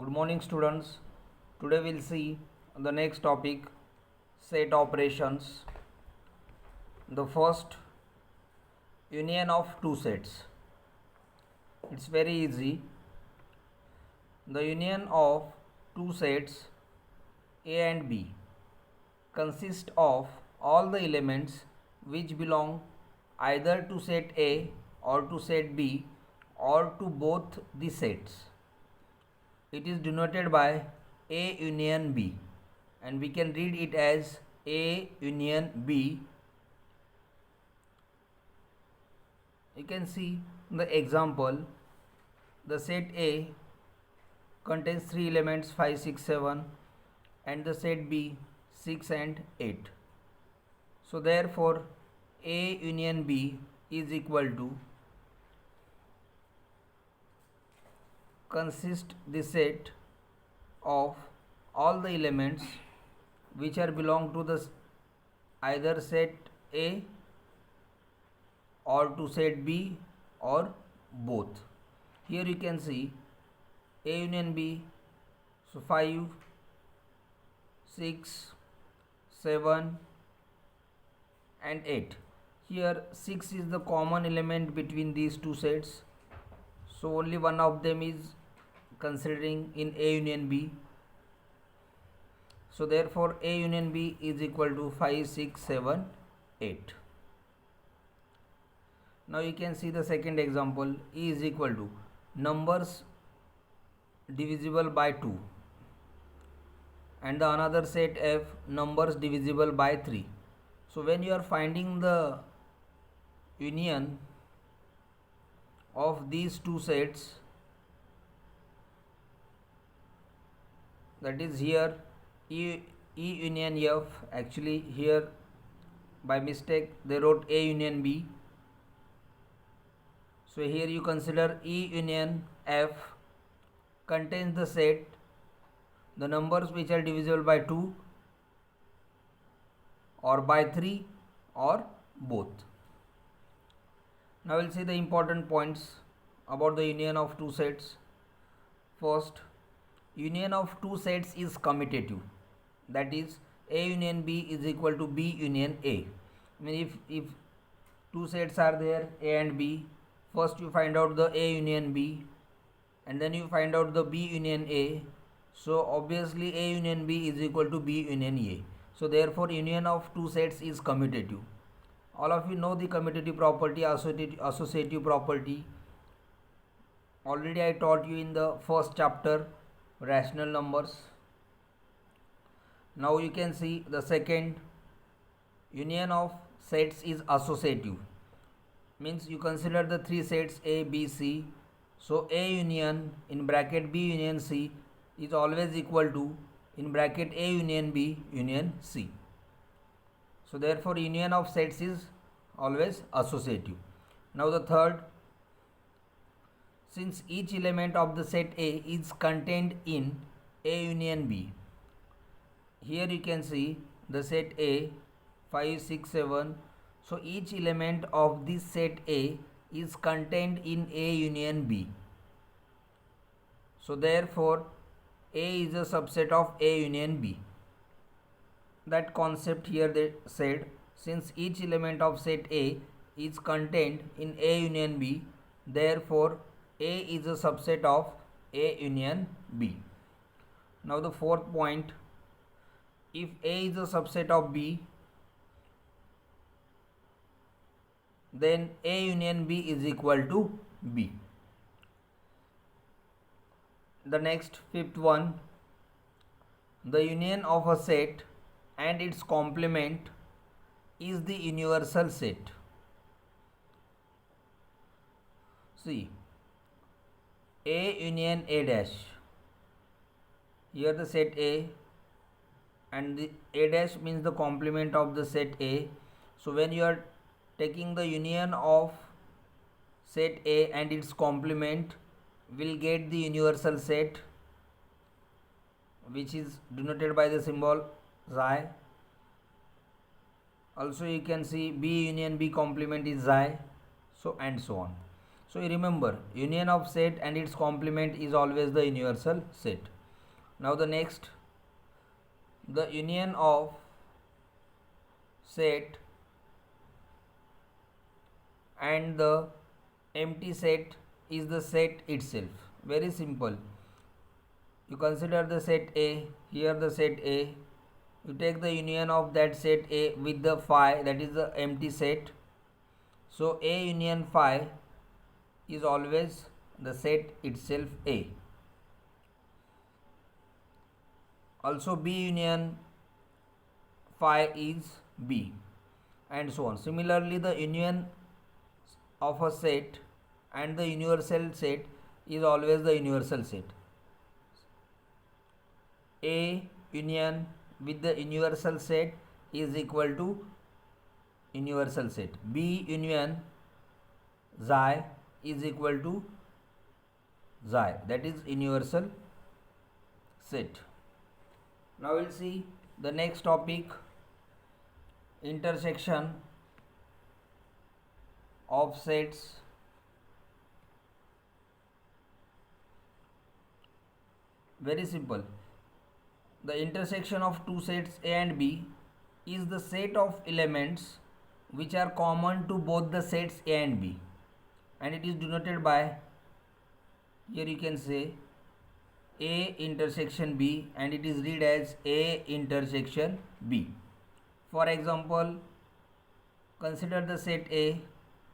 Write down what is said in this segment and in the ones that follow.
Good morning, students. Today we'll see the next topic, set operations. The first, union of two sets. It's very easy. The union of two sets A and B consists of all the elements which belong either to set A or to set B or to both the sets. It is denoted by A union B, and we can read it as A union B. You can see the example. The set A contains 3 elements 5, 6, 7, and the set B 6 and 8. So therefore A union B is equal to consist the set of all the elements which are belong to the either set A or to set B or both. Here you can see A union B, so 5, 6, 7 and 8. Here 6 is the common element between these two sets, so only one of them is considering in A union B. So therefore A union B is equal to 5, 6, 7, 8. Now you can see the second example. E is equal to numbers divisible by 2, and the another set F, numbers divisible by 3. So when you are finding the union of these two sets, that is here E union F, actually here by mistake they wrote A union B. So here you consider E union F contains the set, the numbers which are divisible by 2 or by 3 or both. Now we'll see the important points about the union of two sets. First, union of two sets is commutative. That is, A union B is equal to B union A. I mean, if two sets are there, A and B, first you find out the A union B and then you find out the B union A. So obviously A union B is equal to B union A. So therefore union of two sets is commutative. All of you know the commutative property, associative property. Already I taught you in the first chapter, rational numbers. Now you can see the second, union of sets is associative. Means you consider the three sets A, B, C. So A union in bracket B union C is always equal to in bracket A union B union C. So therefore union of sets is always associative. Now the third, since each element of the set A is contained in A union B, here you can see the set A 5, 6, 7. So each element of this set A is contained in A union B. So therefore A is a subset of A union B. That concept here they said, since each element of set A is contained in A union B, therefore A is a subset of A union B. Now the fourth point, if A is a subset of B, then A union B is equal to B. The next, fifth one, the union of a set and its complement is the universal set. See, A union A dash, here the set A and the A dash means the complement of the set A. So when you are taking the union of set A and its complement, will get the universal set, which is denoted by the symbol xi. Also you can see B union B complement is xi, so and so on. So remember, union of set and its complement is always the universal set. Now the next, the union of set and the empty set is the set itself. Very simple. You consider the set A, here the set A, you take the union of that set A with the phi, that is the empty set. So A union phi is always the set itself A. Also B union phi is B, and so on. Similarly, the union of a set and the universal set is always the universal set. A union with the universal set is equal to universal set. B union xi is equal to xi, that is universal set. Now we'll see the next topic, intersection of sets. Very simple. The intersection of two sets A and B is the set of elements which are common to both the sets A and B, and it is denoted by, here you can say A intersection B, and it is read as A intersection B. For example, consider the set A,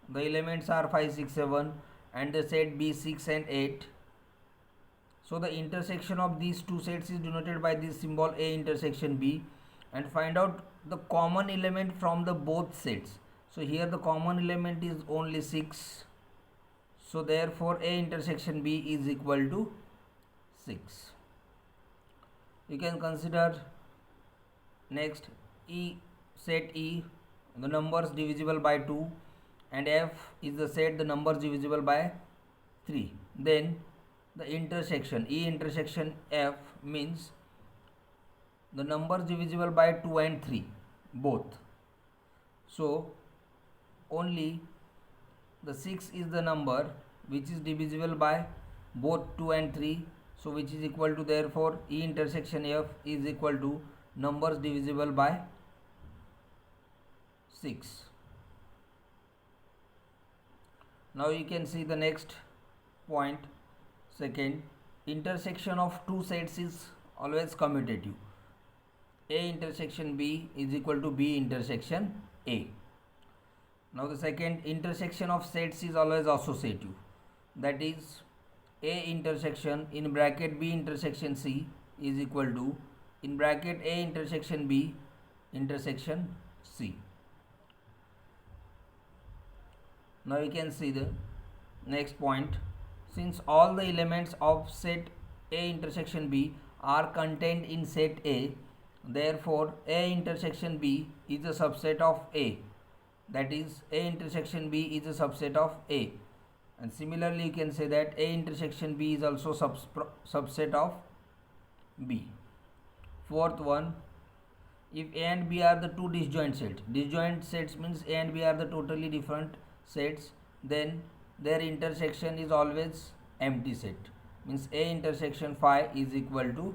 the elements are 5, 6, 7, and the set B 6 and 8. So the intersection of these two sets is denoted by this symbol A intersection B, and find out the common element from the both sets. So here the common element is only 6. So therefore A intersection B is equal to 6. You can consider next set E, the numbers divisible by 2, and F is the set the numbers divisible by 3. Then the intersection E intersection F means the numbers divisible by 2 and 3 both. So only the 6 is the number which is divisible by both 2 and 3, so which is equal to, therefore E intersection F is equal to numbers divisible by 6. Now you can see the next point. Second, intersection of two sets is always commutative. A intersection B is equal to B intersection A. Now the second, intersection of sets is always associative. That is, A intersection in bracket B intersection C is equal to in bracket A intersection B intersection C. Now you can see the next point. Since all the elements of set A intersection B are contained in set A, therefore A intersection B is a subset of A. That is, A intersection B is a subset of A. And similarly you can say that A intersection B is also subset of B. Fourth one, if A and B are the two disjoint sets means A and B are the totally different sets, then their intersection is always empty set, means A intersection phi is equal to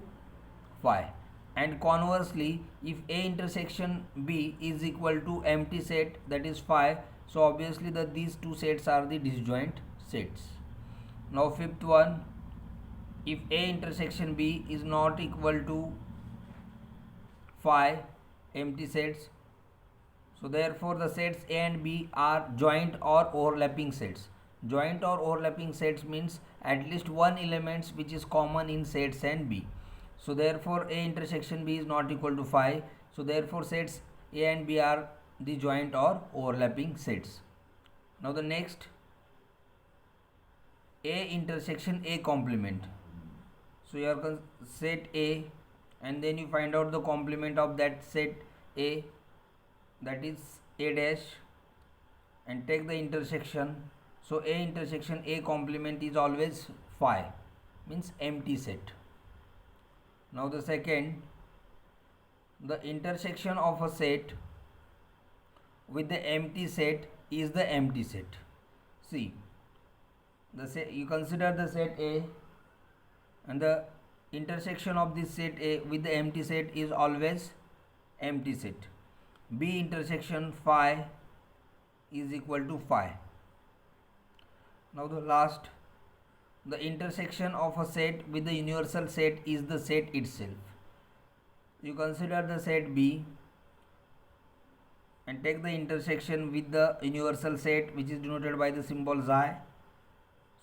phi. And conversely, if A intersection B is equal to empty set, that is phi, so obviously that these two sets are the disjoint sets. Now fifth one, if A intersection B is not equal to phi, empty sets, so therefore the sets A and B are joint or overlapping sets. Joint or overlapping sets means at least one element which is common in sets and B. So therefore A intersection B is not equal to phi. So therefore sets A and B are the joint or overlapping sets. Now the next, A intersection A complement. So you are set A, and then you find out the complement of that set A, that is A dash, and take the intersection. So A intersection A complement is always phi, means empty set. Now the second, the intersection of a set with the empty set is the empty set. See, You consider the set A, and the intersection of this set A with the empty set is always empty set. B intersection phi is equal to phi. Now the last, the intersection of a set with the universal set is the set itself. You consider the set B and take the intersection with the universal set, which is denoted by the symbol xi.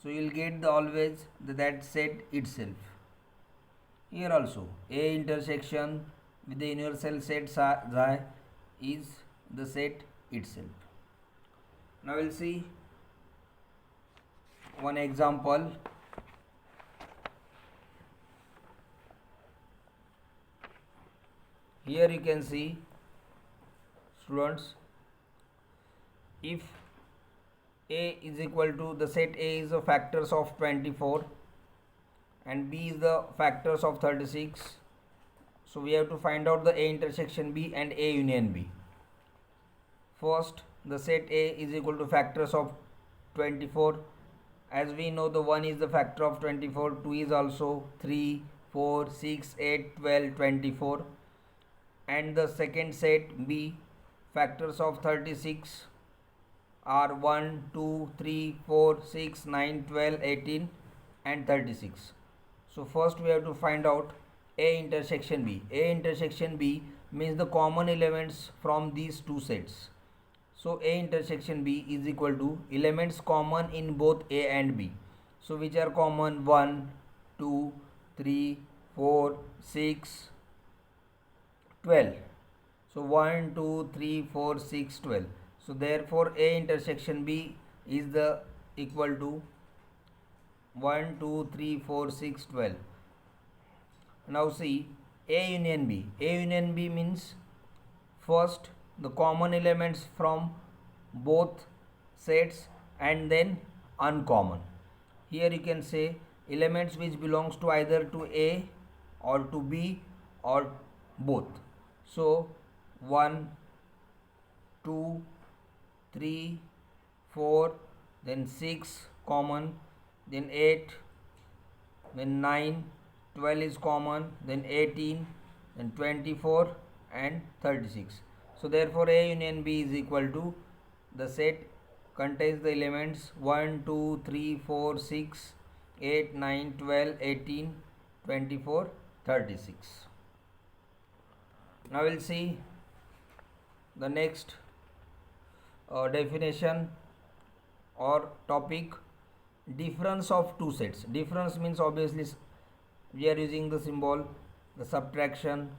So you will get the always that set itself. Here also A intersection with the universal set xi is the set itself. Now we will see one example. Here you can see, students, if A is equal to, the set A is the factors of 24 and B is the factors of 36. So we have to find out the A intersection B and A union B. First, the set A is equal to factors of 24. As we know, the 1 is the factor of 24, 2 is also 3, 4, 6, 8, 12, 24. And the second set B, factors of 36 are 1, 2, 3, 4, 6, 9, 12, 18 and 36. So first we have to find out A intersection B. A intersection B means the common elements from these two sets. So A intersection B is equal to elements common in both A and B. So which are common? 1, 2, 3, 4, 6, 12. So 1, 2, 3, 4, 6, 12. So therefore A intersection B is the equal to 1, 2, 3, 4, 6, 12. Now see A union B. A union B means first the common elements from both sets and then uncommon. Here you can say elements which belongs to either to A or to B or both. So 1, 2, 3, 4, then 6 common, then 8, then 9, 12 is common, then 18, then 24 and 36. So therefore A union B is equal to, the set contains the elements 1, 2, 3, 4, 6, 8, 9, 12, 18, 24, 36. Now we will see the next definition or topic, difference of two sets. Difference means obviously we are using the symbol, the subtraction,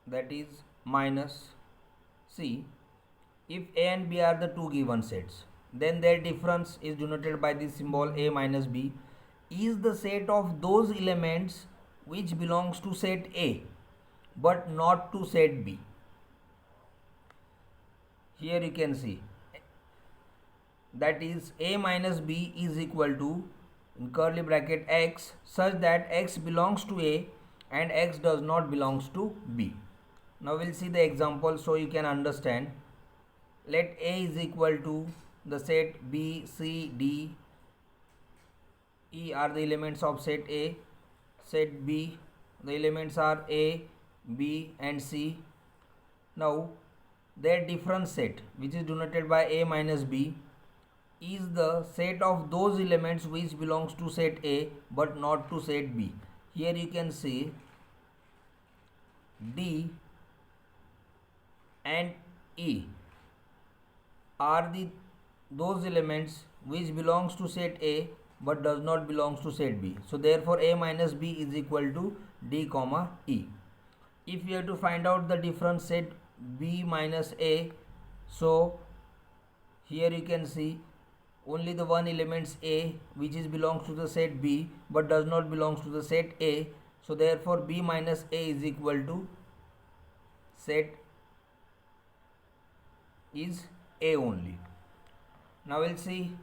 that is minus. See, if A and B are the two given sets, then their difference is denoted by the symbol A minus B, is the set of those elements which belongs to set A but not to set B. Here you can see, that is A minus B is equal to, in curly bracket, X, such that X belongs to A and X does not belongs to B. Now we'll see the example so you can understand. Let A is equal to the set B, C, D, E are the elements of set A. Set B, the elements are A, B and C. Now their difference set, which is denoted by A minus B, is the set of those elements which belongs to set A but not to set B. Here you can see D and E are those elements which belongs to set A but does not belongs to set B. So therefore A minus B is equal to D comma E. If we have to find out the difference set B minus A, so here you can see only the one elements A which is belongs to the set B but does not belongs to the set A. So therefore B minus A is equal to set is A only. Now we'll see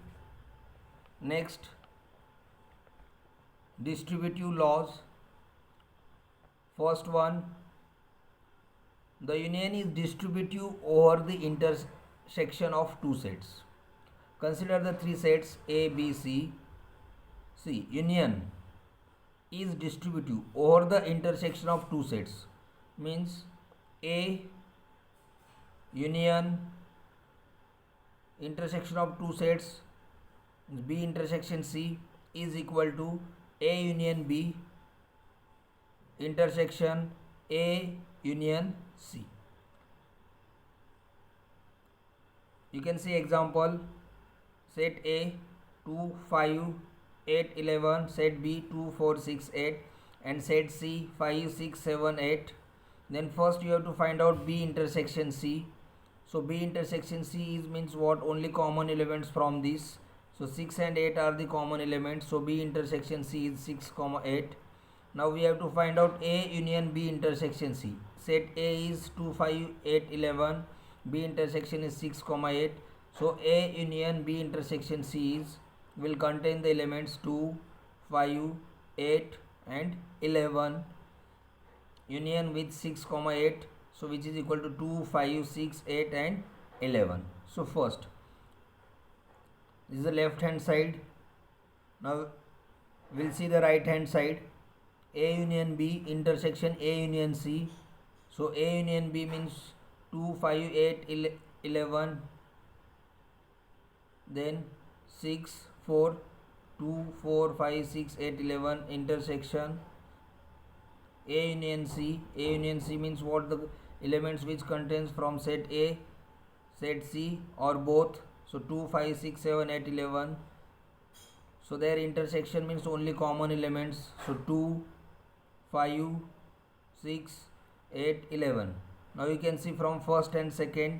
next, distributive laws. First one, the union is distributive over the intersection of two sets. consider the three sets A, B, C. See, union is distributive over the intersection of two sets, means A union intersection of two sets B intersection C is equal to A union B intersection A union C. You can see example: set A 2, 5, 8, 11, set B 2, 4, 6, 8, and set C 5, 6, 7, 8. Then first you have to find out B intersection C. So B intersection C is means what? Only common elements from this. So 6 and 8 are the common elements. So B intersection C is 6, 8. Now we have to find out A union B intersection C. Set A is 2, 5, 8, 11. B intersection is 6, 8. So A union B intersection C is will contain the elements 2, 5, 8 and 11 union with 6, 8. So which is equal to 2, 5, 6, 8 and 11. So first, this is the left hand side. Now we'll see the right hand side. A union B intersection A union C. So A union B means 2, 5, 8, 11. Then 6, 4, 2, 4, 5, 6, 8, 11 intersection A union C. A union C means what? The elements which contains from set A, set C or both. So 2, 5, 6, 7, 8, 11. So their intersection means only common elements. So 2, 5, 6, 8, 11. Now you can see from first and second,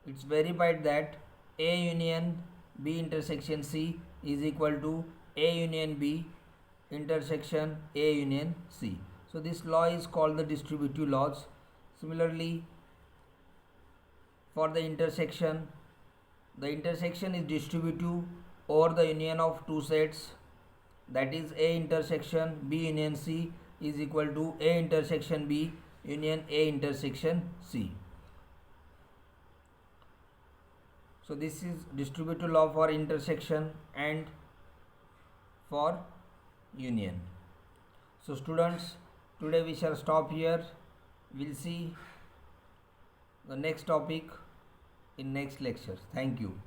it's verified that A union B intersection C is equal to A union B intersection A union C. So this law is called the distributive laws. Similarly, for the intersection is distributive over the union of two sets, that is A intersection B union C is equal to A intersection B union A intersection C. So this is distributive law for intersection and for union. So students, today we shall stop here. We'll see the next topic in next lecture. Thank you.